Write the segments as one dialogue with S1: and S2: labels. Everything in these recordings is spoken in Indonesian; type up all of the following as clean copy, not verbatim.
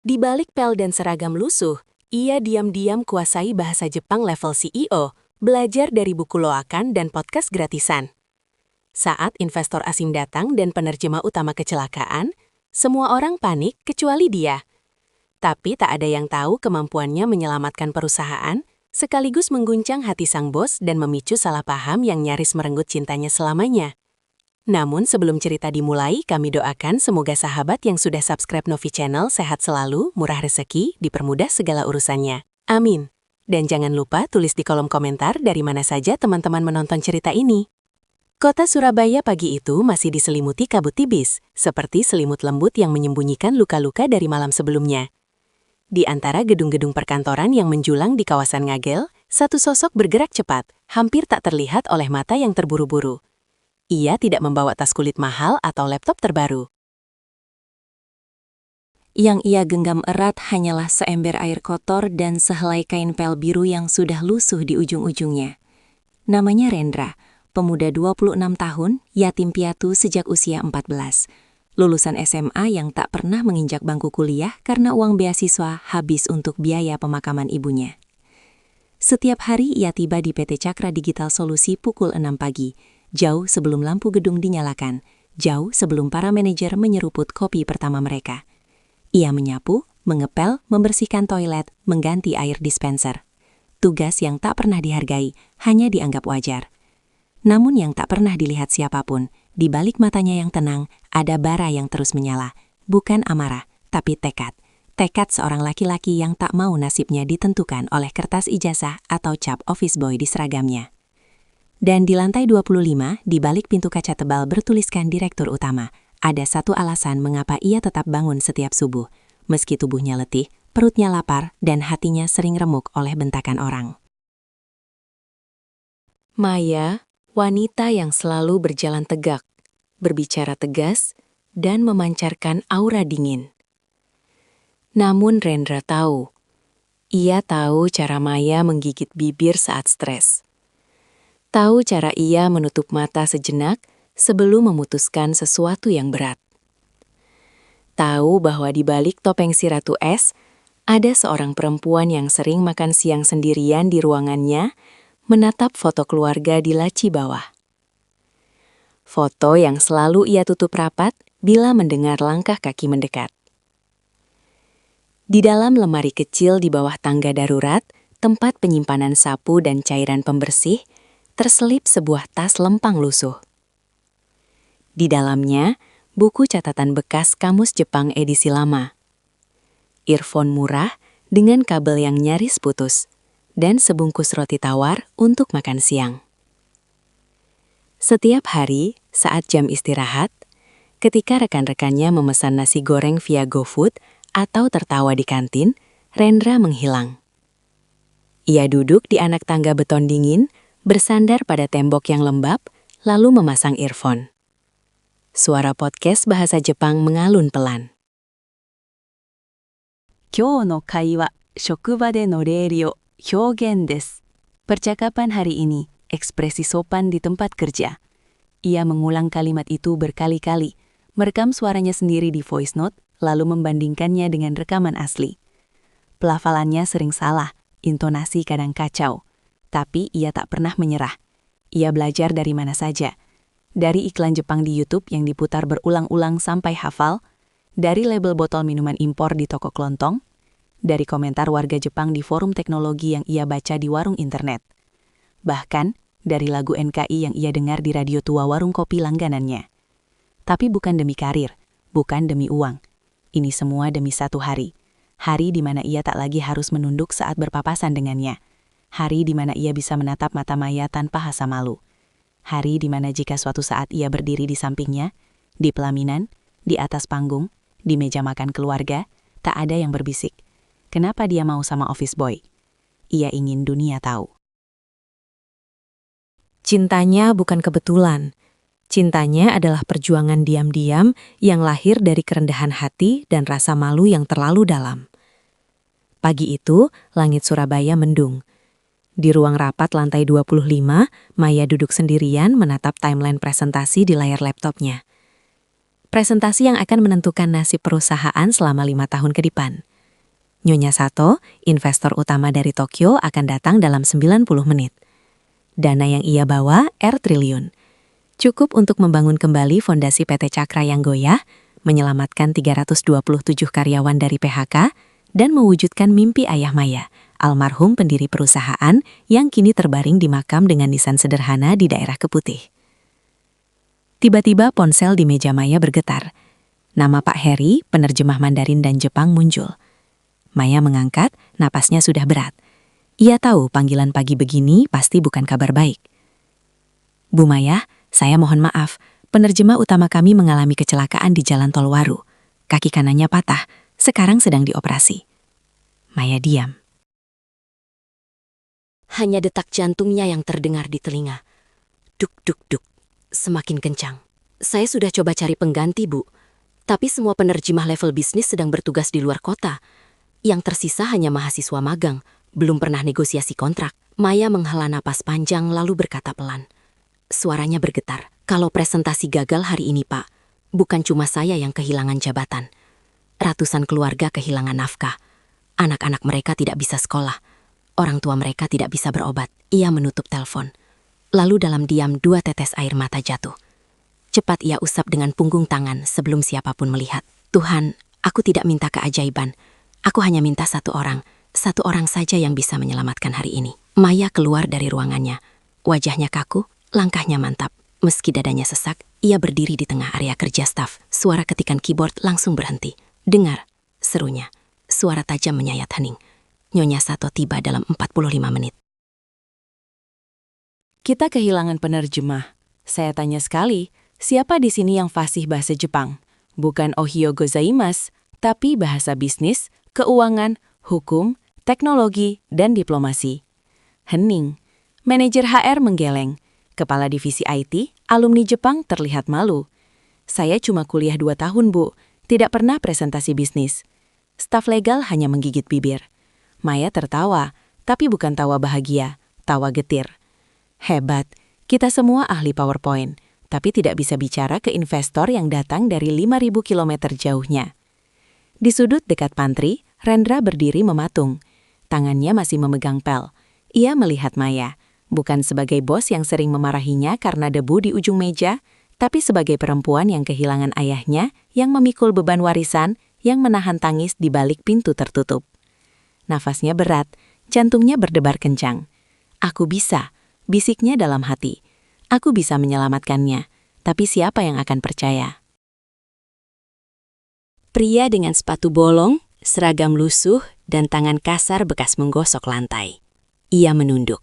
S1: Di balik pel dan seragam lusuh, ia diam-diam kuasai bahasa Jepang level CEO, belajar dari buku loakan dan podcast gratisan. Saat investor asing datang dan penerjemah utama kecelakaan, semua orang panik kecuali dia. Tapi tak ada yang tahu kemampuannya menyelamatkan perusahaan, sekaligus mengguncang hati sang bos dan memicu salah paham yang nyaris merenggut cintanya selamanya. Namun sebelum cerita dimulai, kami doakan semoga sahabat yang sudah subscribe Novi Channel sehat selalu, murah rezeki, dipermudah segala urusannya. Amin. Dan jangan lupa tulis di kolom komentar dari mana saja teman-teman menonton cerita ini. Kota Surabaya pagi itu masih diselimuti kabut tipis, seperti selimut lembut yang menyembunyikan luka-luka dari malam sebelumnya. Di antara gedung-gedung perkantoran yang menjulang di kawasan Ngagel, satu sosok bergerak cepat, hampir tak terlihat oleh mata yang terburu-buru. Ia tidak membawa tas kulit mahal atau laptop terbaru. Yang ia genggam erat hanyalah seember air kotor dan sehelai kain pel biru yang sudah lusuh di ujung-ujungnya. Namanya Rendra, pemuda 26 tahun, yatim piatu sejak usia 14. Lulusan SMA yang tak pernah menginjak bangku kuliah karena uang beasiswa habis untuk biaya pemakaman ibunya. Setiap hari ia tiba di PT Cakra Digital Solusi pukul 6 pagi, jauh sebelum lampu gedung dinyalakan, jauh sebelum para manajer menyeruput kopi pertama mereka. Ia menyapu, mengepel, membersihkan toilet, mengganti air dispenser. Tugas yang tak pernah dihargai, hanya dianggap wajar. Namun yang tak pernah dilihat siapapun, di balik matanya yang tenang, ada bara yang terus menyala. Bukan amarah, tapi tekad. Tekad seorang laki-laki yang tak mau nasibnya ditentukan oleh kertas ijazah atau cap office boy di seragamnya. Dan di lantai 25, di balik pintu kaca tebal bertuliskan Direktur Utama, ada satu alasan mengapa ia tetap bangun setiap subuh. Meski tubuhnya letih, perutnya lapar, dan hatinya sering remuk oleh bentakan orang. Maya, wanita yang selalu berjalan tegak, berbicara tegas, dan memancarkan aura dingin. Namun Rendra tahu, ia tahu cara Maya menggigit bibir saat stres. Tahu cara ia menutup mata sejenak sebelum memutuskan sesuatu yang berat. Tahu bahwa di balik topeng si Ratu Es, ada seorang perempuan yang sering makan siang sendirian di ruangannya, menatap foto keluarga di laci bawah. Foto yang selalu ia tutup rapat bila mendengar langkah kaki mendekat. Di dalam lemari kecil di bawah tangga darurat, tempat penyimpanan sapu dan cairan pembersih, terselip sebuah tas lempang lusuh. Di dalamnya, buku catatan bekas kamus Jepang edisi lama. Earphone murah dengan kabel yang nyaris putus, dan sebungkus roti tawar untuk makan siang. Setiap hari, saat jam istirahat, ketika rekan-rekannya memesan nasi goreng via GoFood atau tertawa di kantin, Rendra menghilang. Ia duduk di anak tangga beton dingin, bersandar pada tembok yang lembab, lalu memasang earphone. Suara podcast bahasa Jepang mengalun pelan. 今日の会話、職場での礼儀を表現です. Percakapan hari ini, ekspresi sopan di tempat kerja. Ia mengulang kalimat itu berkali-kali, merekam suaranya sendiri di voice note, lalu membandingkannya dengan rekaman asli. Pelafalannya sering salah, intonasi kadang kacau. Tapi ia tak pernah menyerah. Ia belajar dari mana saja. Dari iklan Jepang di YouTube yang diputar berulang-ulang sampai hafal, dari label botol minuman impor di toko kelontong, dari komentar warga Jepang di forum teknologi yang ia baca di warung internet. Bahkan, dari lagu NKI yang ia dengar di radio tua warung kopi langganannya. Tapi bukan demi karir, bukan demi uang. Ini semua demi satu hari. Hari di mana ia tak lagi harus menunduk saat berpapasan dengannya. Hari di mana ia bisa menatap mata Maya tanpa rasa malu. Hari di mana jika suatu saat ia berdiri di sampingnya, di pelaminan, di atas panggung, di meja makan keluarga, tak ada yang berbisik. Kenapa dia mau sama office boy? Ia ingin dunia tahu. Cintanya bukan kebetulan. Cintanya adalah perjuangan diam-diam yang lahir dari kerendahan hati dan rasa malu yang terlalu dalam. Pagi itu, langit Surabaya mendung. Di ruang rapat lantai 25, Maya duduk sendirian menatap timeline presentasi di layar laptopnya. Presentasi yang akan menentukan nasib perusahaan selama 5 tahun ke depan. Nyonya Sato, investor utama dari Tokyo, akan datang dalam 90 menit. Dana yang ia bawa, triliun. Cukup untuk membangun kembali fondasi PT Cakra yang goyah, menyelamatkan 327 karyawan dari PHK, dan mewujudkan mimpi ayah Maya, almarhum pendiri perusahaan yang kini terbaring di makam dengan nisan sederhana di daerah Keputih. Tiba-tiba ponsel di meja Maya bergetar. Nama Pak Heri, penerjemah Mandarin dan Jepang, muncul. Maya mengangkat, napasnya sudah berat. Ia tahu panggilan pagi begini pasti bukan kabar baik. Bu Maya, saya mohon maaf, penerjemah utama kami mengalami kecelakaan di Jalan Tol Waru. Kaki kanannya patah, sekarang sedang dioperasi. Maya diam.
S2: Hanya detak jantungnya yang terdengar di telinga. Duk, duk, duk. Semakin kencang. Saya sudah coba cari pengganti, Bu. Tapi semua penerjemah level bisnis sedang bertugas di luar kota. Yang tersisa hanya mahasiswa magang, belum pernah negosiasi kontrak. Maya menghela napas panjang lalu berkata pelan. Suaranya bergetar. Kalau presentasi gagal hari ini, Pak, bukan cuma saya yang kehilangan jabatan. Ratusan keluarga kehilangan nafkah. Anak-anak mereka tidak bisa sekolah. Orang tua mereka tidak bisa berobat. Ia menutup telepon. Lalu dalam diam 2 tetes air mata jatuh. Cepat ia usap dengan punggung tangan sebelum siapapun melihat. Tuhan, aku tidak minta keajaiban. Aku hanya minta satu orang saja yang bisa menyelamatkan hari ini. Maya keluar dari ruangannya. Wajahnya kaku, langkahnya mantap. Meski dadanya sesak, ia berdiri di tengah area kerja staf. Suara ketikan keyboard langsung berhenti. Dengar, serunya. Suara tajam menyayat hening. Nyonya Sato tiba dalam 45 menit.
S1: Kita kehilangan penerjemah. Saya tanya sekali, siapa di sini yang fasih bahasa Jepang? Bukan ohio gozaimasu, tapi bahasa bisnis, keuangan, hukum, teknologi, dan diplomasi. Hening. Manajer HR menggeleng. Kepala divisi IT, alumni Jepang terlihat malu. Saya cuma kuliah 2 tahun, Bu. Tidak pernah presentasi bisnis. Staf legal hanya menggigit bibir. Maya tertawa, tapi bukan tawa bahagia, tawa getir. Hebat, kita semua ahli PowerPoint, tapi tidak bisa bicara ke investor yang datang dari 5.000 kilometer jauhnya. Di sudut dekat pantry, Rendra berdiri mematung. Tangannya masih memegang pel. Ia melihat Maya, bukan sebagai bos yang sering memarahinya karena debu di ujung meja, tapi sebagai perempuan yang kehilangan ayahnya, yang memikul beban warisan, yang menahan tangis di balik pintu tertutup. Nafasnya berat, jantungnya berdebar kencang. Aku bisa, bisiknya dalam hati. Aku bisa menyelamatkannya, tapi siapa yang akan percaya?
S2: Pria dengan sepatu bolong, seragam lusuh, dan tangan kasar bekas menggosok lantai. Ia menunduk.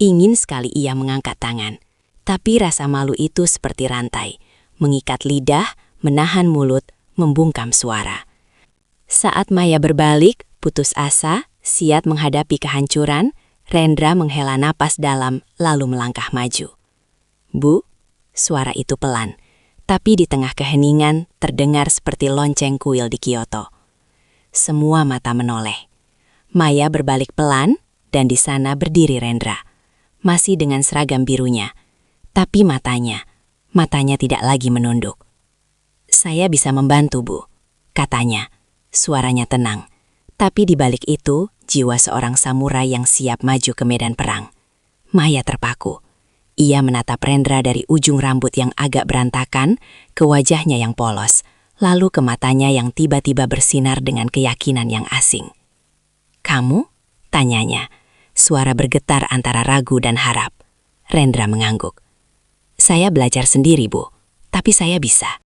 S2: Ingin sekali ia mengangkat tangan, tapi rasa malu itu seperti rantai, mengikat lidah, menahan mulut, membungkam suara. Saat Maya berbalik, putus asa, siap menghadapi kehancuran, Rendra menghela napas dalam lalu melangkah maju. Bu, suara itu pelan, tapi di tengah keheningan terdengar seperti lonceng kuil di Kyoto. Semua mata menoleh. Maya berbalik pelan, dan di sana berdiri Rendra, masih dengan seragam birunya. Tapi matanya tidak lagi menunduk. Saya bisa membantu, Bu, katanya. Suaranya tenang, tapi di balik itu jiwa seorang samurai yang siap maju ke medan perang. Maya terpaku. Ia menatap Rendra dari ujung rambut yang agak berantakan ke wajahnya yang polos, lalu ke matanya yang tiba-tiba bersinar dengan keyakinan yang asing. Kamu? Tanyanya. Suara bergetar antara ragu dan harap. Rendra mengangguk. Saya belajar sendiri, Bu, tapi saya bisa.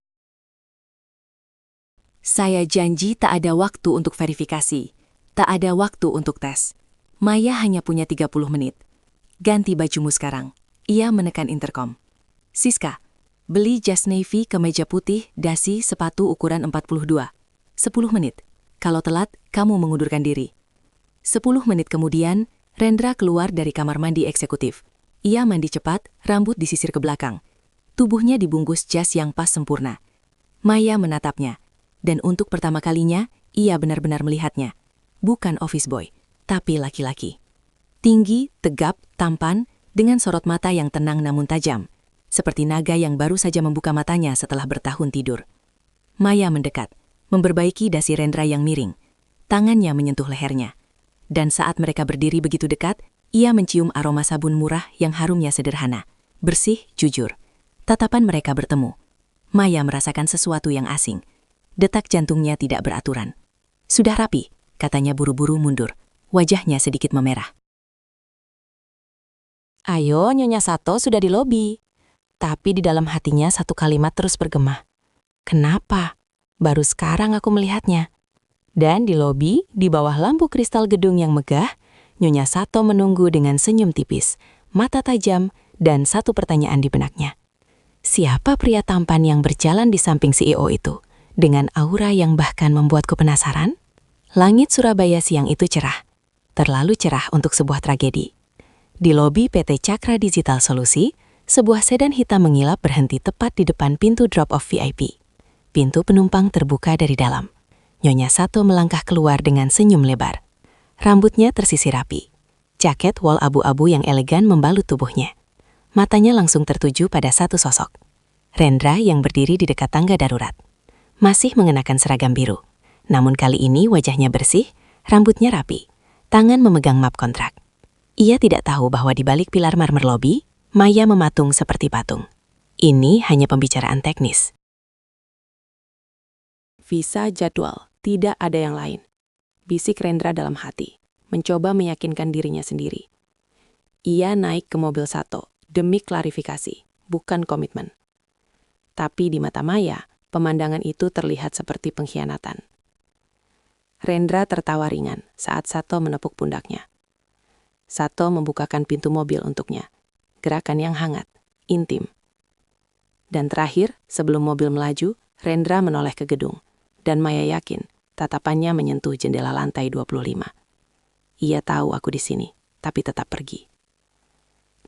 S1: Saya janji tak ada waktu untuk verifikasi. Tak ada waktu untuk tes. Maya hanya punya 30 menit. Ganti bajumu sekarang. Ia menekan interkom. Siska, beli jas navy kemeja putih, dasi, sepatu ukuran 42. 10 menit. Kalau telat, kamu mengundurkan diri. 10 menit kemudian, Rendra keluar dari kamar mandi eksekutif. Ia mandi cepat, rambut disisir ke belakang. Tubuhnya dibungkus jas yang pas sempurna. Maya menatapnya. Dan untuk pertama kalinya, ia benar-benar melihatnya. Bukan office boy, tapi laki-laki. Tinggi, tegap, tampan, dengan sorot mata yang tenang namun tajam. Seperti naga yang baru saja membuka matanya setelah bertahun tidur. Maya mendekat, memperbaiki dasi Rendra yang miring.
S2: Tangannya menyentuh lehernya. Dan saat mereka berdiri begitu dekat, ia mencium aroma sabun murah yang harumnya sederhana, bersih, jujur. Tatapan mereka bertemu. Maya merasakan sesuatu yang asing. Detak jantungnya tidak beraturan. Sudah rapi, katanya buru-buru mundur. Wajahnya sedikit memerah. Ayo, Nyonya Sato sudah di lobi. Tapi di dalam hatinya satu kalimat terus bergema. Kenapa? Baru sekarang aku melihatnya. Dan di lobi, di bawah lampu kristal gedung yang megah, Nyonya Sato menunggu dengan senyum tipis, mata tajam, dan satu pertanyaan di benaknya. Siapa pria tampan yang berjalan di samping CEO itu, dengan aura yang bahkan membuatku penasaran? Langit Surabaya siang itu cerah, terlalu cerah untuk sebuah tragedi. Di lobi PT Cakra Digital Solusi, sebuah sedan hitam mengilap berhenti tepat di depan pintu drop-off VIP. Pintu penumpang terbuka dari dalam. Nyonya Sato melangkah keluar dengan senyum lebar. Rambutnya tersisir rapi. Jaket wol abu-abu yang elegan membalut tubuhnya. Matanya langsung tertuju pada satu sosok. Rendra yang berdiri di dekat tangga darurat. Masih mengenakan seragam biru. Namun kali ini wajahnya bersih, rambutnya rapi. Tangan memegang map kontrak. Ia tidak tahu bahwa di balik pilar marmer lobi, Maya mematung seperti patung. Ini hanya pembicaraan teknis.
S3: Visa jadwal, tidak ada yang lain. Bisik Rendra dalam hati, mencoba meyakinkan dirinya sendiri. Ia naik ke mobil Sato demi klarifikasi, bukan komitmen. Tapi di mata Maya, pemandangan itu terlihat seperti pengkhianatan. Rendra tertawa ringan saat Sato menepuk pundaknya. Sato membukakan pintu mobil untuknya. Gerakan yang hangat, intim. Dan terakhir, sebelum mobil melaju, Rendra menoleh ke gedung. Dan Maya yakin, tatapannya menyentuh jendela lantai 25. Ia tahu aku di sini, tapi tetap pergi.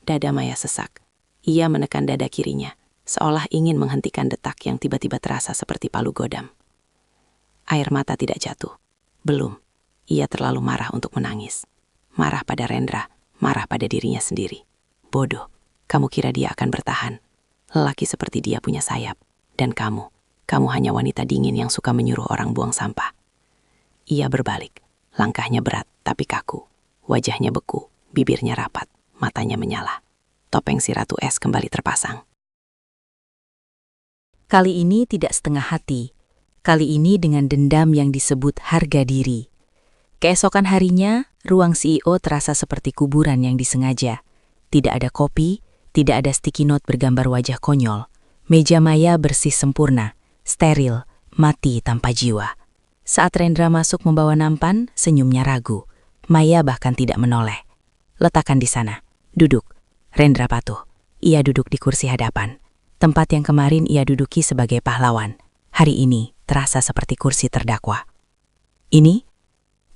S3: Dada Maya sesak. Ia menekan dada kirinya, seolah ingin menghentikan detak yang tiba-tiba terasa seperti palu godam. Air mata tidak jatuh. Belum. Ia terlalu marah untuk menangis. Marah pada Rendra, marah pada dirinya sendiri. Bodoh, kamu kira dia akan bertahan. Lelaki seperti dia punya sayap. Dan kamu hanya wanita dingin yang suka menyuruh orang buang sampah. Ia berbalik, langkahnya berat tapi kaku. Wajahnya beku, bibirnya rapat, matanya menyala. Topeng si Ratu Es kembali terpasang.
S2: Kali ini tidak setengah hati. Kali ini dengan dendam yang disebut harga diri. Keesokan harinya, ruang CEO terasa seperti kuburan yang disengaja. Tidak ada kopi, tidak ada sticky note bergambar wajah konyol. Meja Maya bersih sempurna, steril, mati tanpa jiwa. Saat Rendra masuk membawa nampan, senyumnya ragu. Maya bahkan tidak menoleh. Letakkan di sana. Duduk. Rendra patuh. Ia duduk di kursi hadapan. Tempat yang kemarin ia duduki sebagai pahlawan. Hari ini terasa seperti kursi terdakwa. Ini?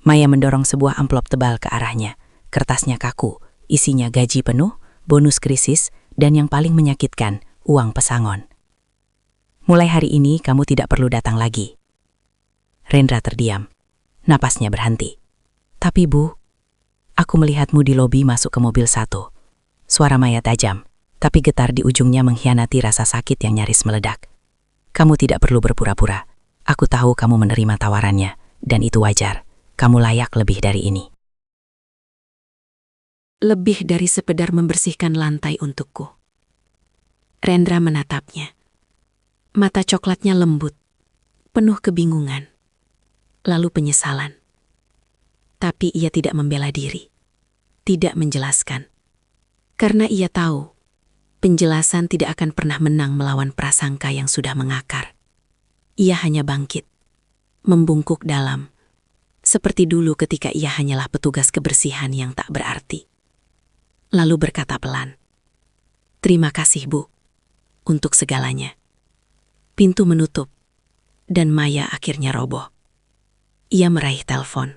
S2: Maya mendorong sebuah amplop tebal ke arahnya. Kertasnya kaku, isinya gaji penuh, bonus krisis, dan yang paling menyakitkan, uang pesangon. Mulai hari ini kamu tidak perlu datang lagi. Rendra terdiam. Napasnya berhenti. Tapi Bu, aku melihatmu di lobi masuk ke mobil Sato. Suara Maya tajam, tapi getar di ujungnya mengkhianati rasa sakit yang nyaris meledak. Kamu tidak perlu berpura-pura. Aku tahu kamu menerima tawarannya, dan itu wajar. Kamu layak lebih dari ini.
S3: Lebih dari sekedar membersihkan lantai untukku. Rendra menatapnya. Mata coklatnya lembut, penuh kebingungan, lalu penyesalan. Tapi ia tidak membela diri, tidak menjelaskan. Karena ia tahu, penjelasan tidak akan pernah menang melawan prasangka yang sudah mengakar. Ia hanya bangkit, membungkuk dalam, seperti dulu ketika ia hanyalah petugas kebersihan yang tak berarti. Lalu berkata pelan, "Terima kasih, Bu, untuk segalanya." Pintu menutup, dan Maya akhirnya roboh. Ia meraih telepon,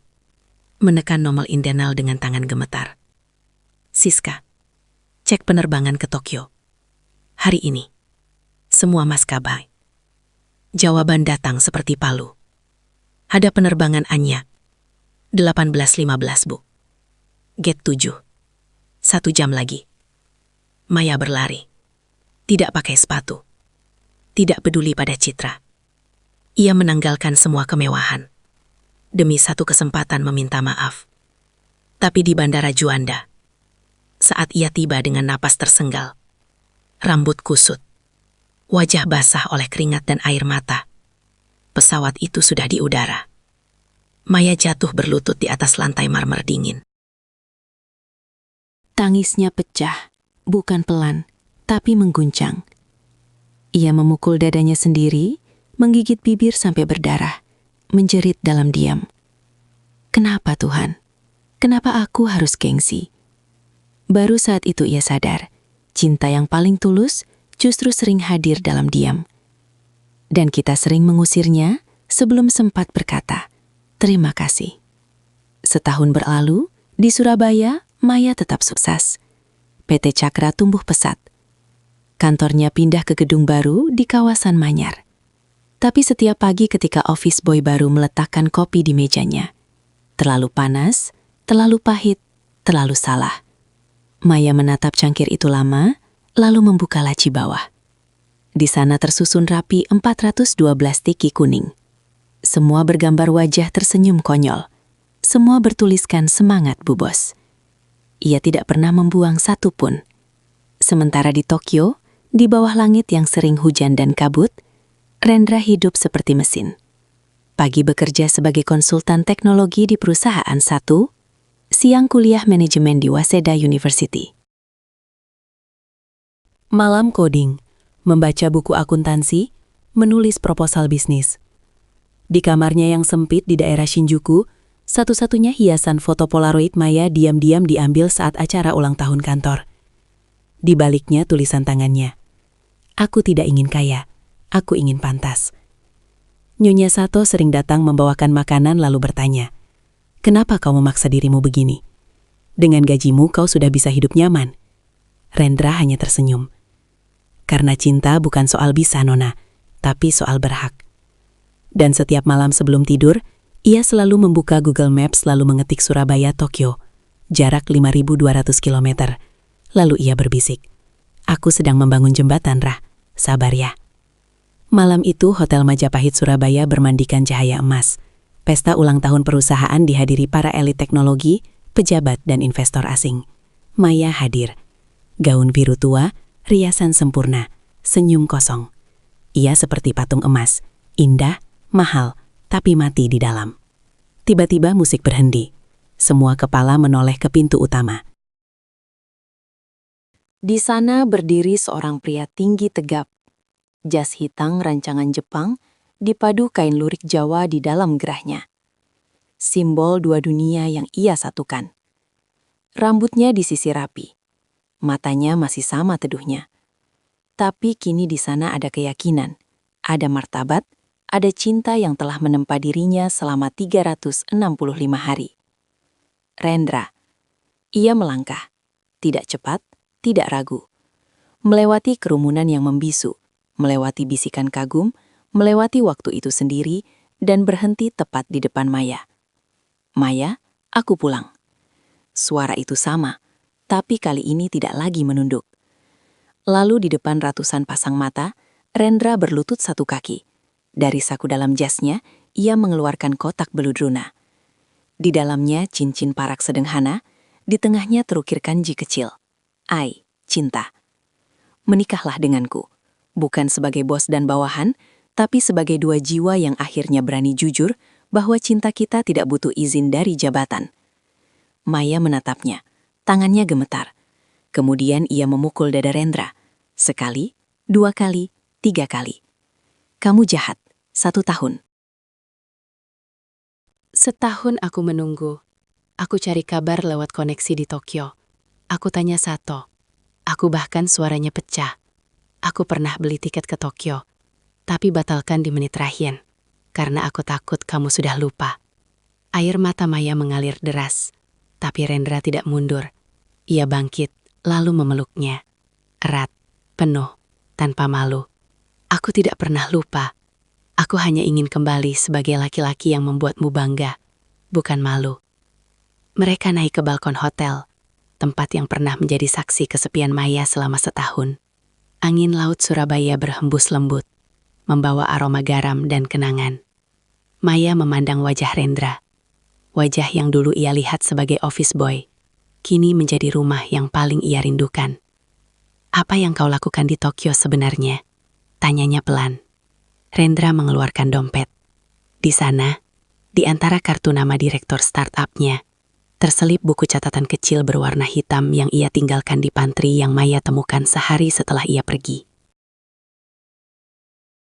S3: menekan nomor Indenal dengan tangan gemetar. "Siska, cek penerbangan ke Tokyo. Hari ini, semua maskapai." Jawaban datang seperti palu. "Ada penerbangan Anya, 18.15, Bu. Gate 7. 1 jam lagi." Maya berlari. Tidak pakai sepatu. Tidak peduli pada citra. Ia menanggalkan semua kemewahan.
S4: demi satu kesempatan meminta maaf. Tapi di Bandara Juanda, saat ia tiba dengan napas tersenggal, rambut kusut, wajah basah oleh keringat dan air mata, pesawat itu sudah di udara. Maya jatuh berlutut di atas lantai marmer dingin.
S1: Tangisnya pecah, bukan pelan, tapi mengguncang. Ia memukul dadanya sendiri, menggigit bibir sampai berdarah, menjerit dalam diam. Kenapa Tuhan? Kenapa aku harus gengsi? Baru saat itu ia sadar, cinta yang paling tulus justru sering hadir dalam diam. Dan kita sering mengusirnya sebelum sempat berkata, terima kasih. Setahun berlalu, di Surabaya, Maya tetap sukses. PT Cakra tumbuh pesat. Kantornya pindah ke gedung baru di kawasan Manyar. Tapi setiap pagi ketika office boy baru meletakkan kopi di mejanya, terlalu panas, terlalu pahit, terlalu salah. Maya menatap cangkir itu lama, lalu membuka laci bawah. Di sana tersusun rapi 412 tiki kuning. Semua bergambar wajah tersenyum konyol. Semua bertuliskan semangat Bu Bos. Ia tidak pernah membuang satu pun. Sementara di Tokyo, di bawah langit yang sering hujan dan kabut, Rendra hidup seperti mesin. Pagi bekerja sebagai konsultan teknologi di perusahaan satu, siang kuliah manajemen di Waseda University.
S3: Malam coding, membaca buku akuntansi, menulis proposal bisnis. Di kamarnya yang sempit di daerah Shinjuku, satu-satunya hiasan foto Polaroid Maya diam-diam diambil saat acara ulang tahun kantor. Di baliknya tulisan tangannya, "Aku tidak ingin kaya, aku ingin pantas." Nyonya Sato sering datang membawakan makanan lalu bertanya, "Kenapa kau memaksa dirimu begini? Dengan gajimu kau sudah bisa hidup nyaman." Rendra hanya tersenyum. Karena cinta bukan soal bisa, Nona, tapi soal berhak. Dan setiap malam sebelum tidur, ia selalu membuka Google Maps lalu mengetik Surabaya, Tokyo, jarak 5.200 km. Lalu ia berbisik, "Aku sedang membangun jembatan, Rah. Sabar ya." Malam itu Hotel Majapahit Surabaya bermandikan cahaya emas. Pesta ulang tahun perusahaan dihadiri para elit teknologi, pejabat dan investor asing. Maya hadir. Gaun biru tua, riasan sempurna, senyum kosong. Ia seperti patung emas, indah, mahal, tapi mati di dalam. Tiba-tiba musik berhenti. Semua kepala menoleh ke pintu utama.
S1: Di sana berdiri seorang pria tinggi tegap. Jas hitam rancangan Jepang, dipadu kain lurik Jawa di dalam gerahnya. Simbol dua dunia yang ia satukan. Rambutnya disisir rapi. Matanya masih sama teduhnya. Tapi kini di sana ada keyakinan, ada martabat, ada cinta yang telah menempa dirinya selama 365 hari. Rendra. Ia melangkah. Tidak cepat, tidak ragu. Melewati kerumunan yang membisu, melewati bisikan kagum, melewati waktu itu sendiri, dan berhenti tepat di depan Maya. "Maya, aku pulang." Suara itu sama, tapi kali ini tidak lagi menunduk. Lalu di depan ratusan pasang mata, Rendra berlutut satu kaki. Dari saku dalam jasnya, ia mengeluarkan kotak beludruna. Di dalamnya cincin parak sederhana, di tengahnya terukir kanji kecil. "Ai, cinta. Menikahlah denganku, bukan sebagai bos dan bawahan, tapi sebagai dua jiwa yang akhirnya berani jujur bahwa cinta kita tidak butuh izin dari jabatan." Maya menatapnya, tangannya gemetar. Kemudian ia memukul dada Rendra. Sekali, dua kali, tiga kali. "Kamu jahat. 1 tahun."
S3: Setahun aku menunggu. Aku cari kabar lewat koneksi di Tokyo. Aku tanya Sato. Aku bahkan suaranya pecah. Aku pernah beli tiket ke Tokyo, tapi batalkan di menit terakhir, karena aku takut kamu sudah lupa. Air mata Maya mengalir deras, tapi Rendra tidak mundur. Ia bangkit, lalu memeluknya. Erat, penuh, tanpa malu. Aku tidak pernah lupa. Aku hanya ingin kembali sebagai laki-laki yang membuatmu bangga, bukan malu. Mereka naik ke balkon hotel, tempat yang pernah menjadi saksi kesepian Maya selama setahun. Angin laut Surabaya berhembus lembut, membawa aroma garam dan kenangan. Maya memandang wajah Rendra.
S4: Wajah yang dulu ia lihat sebagai office boy, kini menjadi rumah yang paling ia rindukan. "Apa yang kau lakukan di Tokyo sebenarnya?" tanyanya pelan. Rendra mengeluarkan dompet. Di sana, di antara kartu nama direktur startup-nya, terselip buku catatan kecil berwarna hitam yang ia tinggalkan di pantry yang Maya temukan sehari setelah ia pergi.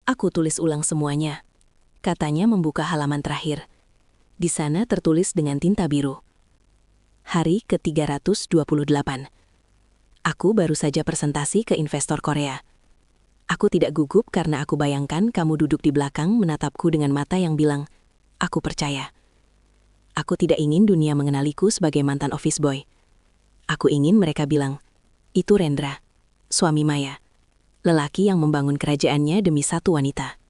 S2: Aku tulis ulang semuanya. Katanya membuka halaman terakhir. Di sana tertulis dengan tinta biru. Hari ke-328. Aku baru saja presentasi ke investor Korea. Aku tidak gugup karena aku bayangkan kamu duduk di belakang menatapku dengan mata yang bilang, "Aku percaya." Aku tidak ingin dunia mengenaliku sebagai mantan office boy. Aku ingin mereka bilang, "Itu Rendra, suami Maya, lelaki yang membangun kerajaannya demi satu wanita."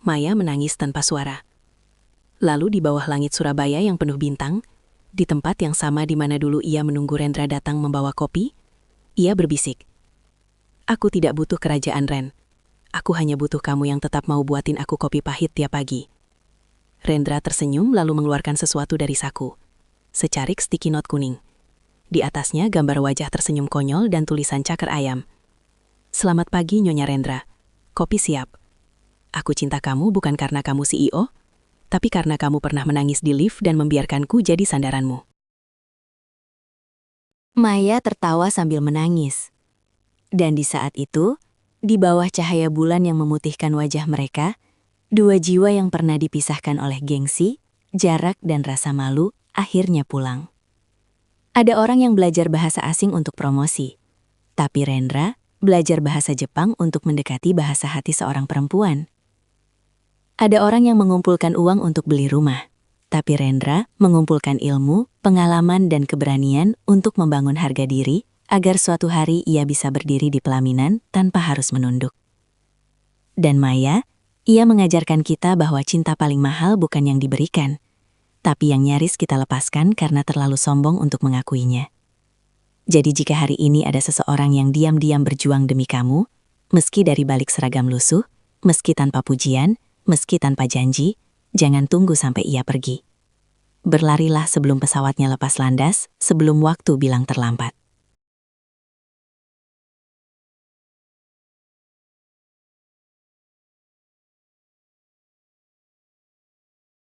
S2: Maya menangis tanpa suara. Lalu di bawah langit Surabaya yang penuh bintang, di tempat yang sama di mana dulu ia menunggu Rendra datang membawa kopi, ia berbisik, "Aku tidak butuh kerajaan, Ren. Aku hanya butuh kamu yang tetap mau buatin aku kopi pahit tiap pagi." Rendra tersenyum lalu mengeluarkan sesuatu dari saku. Secarik sticky note kuning. Di atasnya gambar wajah tersenyum konyol dan tulisan cakar ayam. "Selamat pagi, Nyonya Rendra. Kopi siap. Aku cinta kamu bukan karena kamu CEO, tapi karena kamu pernah menangis di lift dan membiarkanku jadi sandaranmu."
S1: Maya tertawa sambil menangis. Dan di saat itu, di bawah cahaya bulan yang memutihkan wajah mereka, dua jiwa yang pernah dipisahkan oleh gengsi, jarak dan rasa malu akhirnya pulang. Ada orang yang belajar bahasa asing untuk promosi, tapi Rendra belajar bahasa Jepang untuk mendekati bahasa hati seorang perempuan. Ada orang yang mengumpulkan uang untuk beli rumah, tapi Rendra mengumpulkan ilmu, pengalaman, dan keberanian untuk membangun harga diri agar suatu hari ia bisa berdiri di pelaminan tanpa harus menunduk. Dan Maya, ia mengajarkan kita bahwa cinta paling mahal bukan yang diberikan, tapi yang nyaris kita lepaskan karena terlalu sombong untuk mengakuinya. Jadi jika hari ini ada seseorang yang diam-diam berjuang demi kamu, meski dari balik seragam lusuh, meski tanpa pujian, meski tanpa janji, jangan tunggu sampai ia pergi. Berlarilah sebelum pesawatnya lepas landas, sebelum waktu bilang terlambat.